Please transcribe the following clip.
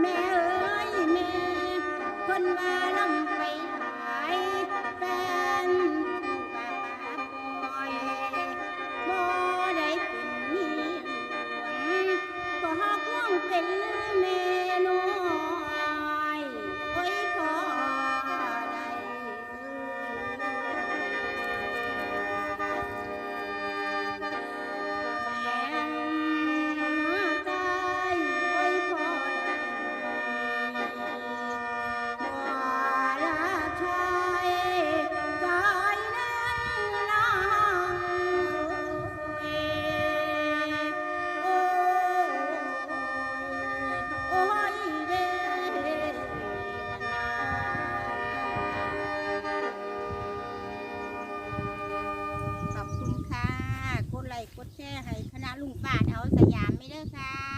แม่เอ้ยแม่คนว่าลำไปหลายแฟนผู้ว่าป่าปล่อยบ่ได้เป็นเมียหลวงก็หอกห่วงเป็นแม่น้อยโอ้ยพอได้แม่ตายโอ้ยพอได้บ่ละชายกายนั้นนางเอ๋ยโอ้ยโอ้ยเด้นา ขอบคุณค่ะ กดไลค์กดแชร์ให้คณะลุงป้าเอาสยามไม่เด้อค่ะ